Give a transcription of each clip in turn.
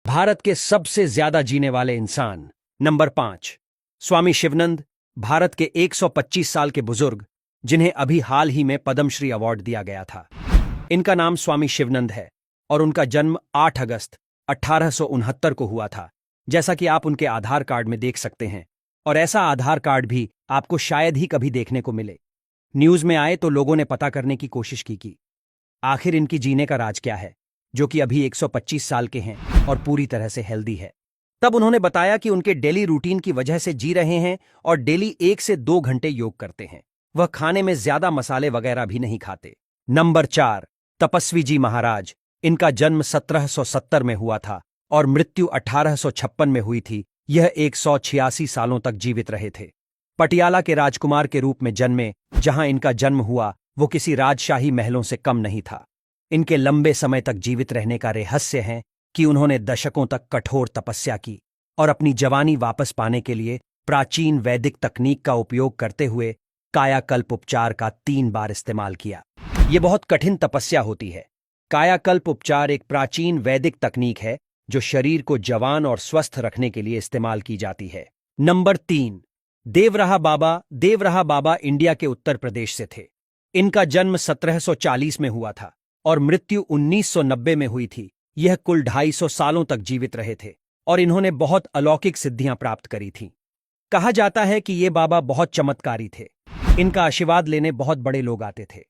भारत के सबसे ज्यादा जीने वाले इंसान। नंबर 5, स्वामी शिवानंद। भारत के 125 साल के बुजुर्ग, जिन्हें अभी हाल ही में पद्मश्री अवार्ड दिया गया था। इनका नाम स्वामी शिवानंद है और उनका जन्म 8 अगस्त 1869 को हुआ था, जैसा कि आप उनके आधार कार्ड में देख सकते हैं। और ऐसा आधार कार्ड भी आपको शायद ही कभी देखने को मिले। न्यूज में आए तो लोगों ने पता करने की कोशिश की आखिर इनकी जीने का राज क्या है, जो कि अभी 125 साल के हैं और पूरी तरह से हेल्दी है। तब उन्होंने बताया कि उनके डेली रूटीन की वजह से जी रहे हैं और डेली 1 से 2 घंटे योग करते हैं। वह खाने में ज्यादा मसाले वगैरह भी नहीं खाते। नंबर 4, तपस्वी जी महाराज। इनका जन्म 1770 में हुआ था और मृत्यु 1856 में हुई थी। यह 186 सालों तक जीवित रहे थे। पटियाला के राजकुमार के रूप में जन्मे। जहां इनका जन्म हुआ वो किसी राजशाही महलों से कम नहीं था। इनके लंबे समय तक जीवित रहने का रहस्य है कि उन्होंने दशकों तक कठोर तपस्या की और अपनी जवानी वापस पाने के लिए प्राचीन वैदिक तकनीक का उपयोग करते हुए कायाकल्प उपचार का 3 बार इस्तेमाल किया। ये बहुत कठिन तपस्या होती है। कायाकल्प उपचार एक प्राचीन वैदिक तकनीक है जो शरीर को जवान और स्वस्थ रखने के लिए इस्तेमाल की जाती है। नंबर 3, देवराहा बाबा। देवराहा बाबा इंडिया के उत्तर प्रदेश से थे। इनका जन्म 1740 में हुआ था और मृत्यु 1990 में हुई थी। यह कुल 250 सालों तक जीवित रहे थे और इन्होंने बहुत अलौकिक सिद्धियां प्राप्त करी थीं। कहा जाता है कि ये बाबा बहुत चमत्कारी थे। इनका आशीर्वाद लेने बहुत बड़े लोग आते थे।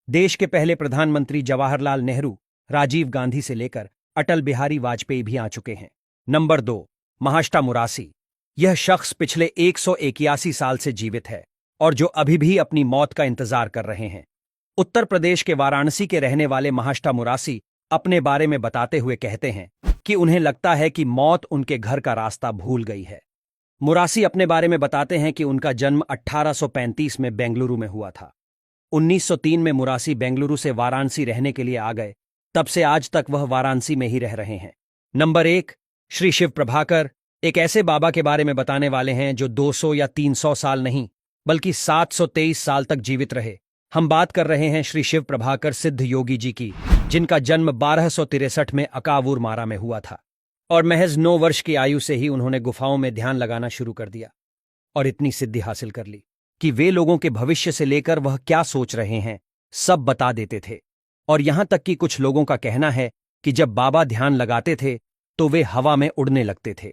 देश के पहले प्रधानमंत्री जवाहरलाल नेहरू, राजीव गांधी से लेकर अटल बिहारी वाजपेयी भी आ चुके हैं। नंबर 2, महाष्टा मुरासी। यह शख्स पिछले 181 साल से जीवित है और जो अभी भी अपनी मौत का इंतजार कर रहे हैं। उत्तर प्रदेश के वाराणसी के रहने वाले महाष्टा मुरासी अपने बारे में बताते हुए कहते हैं कि उन्हें लगता है कि मौत उनके घर का रास्ता भूल गई है। मुरासी अपने बारे में बताते हैं कि उनका जन्म 1835 में बेंगलुरु में हुआ था। 1903 में मुरासी बेंगलुरु से वाराणसी रहने के लिए आ गए। तब से आज तक वह वाराणसी में ही रह रहे हैं। नंबर 1, श्री शिव प्रभाकर। एक ऐसे बाबा के बारे में बताने वाले हैं जो 200 या 300 साल नहीं बल्कि 723 साल तक जीवित रहे। हम बात कर रहे हैं श्री शिव प्रभाकर सिद्ध योगी जी की, जिनका जन्म 1263 में अकावूर मारा में हुआ था और महज 9 वर्ष की आयु से ही उन्होंने गुफाओं में ध्यान लगाना शुरू कर दिया और इतनी सिद्धि हासिल कर ली कि वे लोगों के भविष्य से लेकर वह क्या सोच रहे हैं सब बता देते थे। और यहां तक कि कुछ लोगों का कहना है कि जब बाबा ध्यान लगाते थे तो वे हवा में उड़ने लगते थे।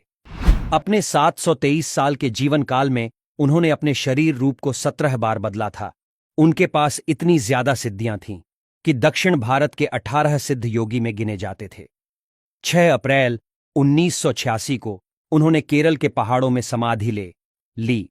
अपने 723 साल के जीवन काल में उन्होंने अपने शरीर रूप को 17 बार बदला था। उनके पास इतनी ज्यादा सिद्धियां थीं कि दक्षिण भारत के 18 सिद्ध योगी में गिने जाते थे। 6 अप्रैल 1986 को उन्होंने केरल के पहाड़ों में समाधि ले ली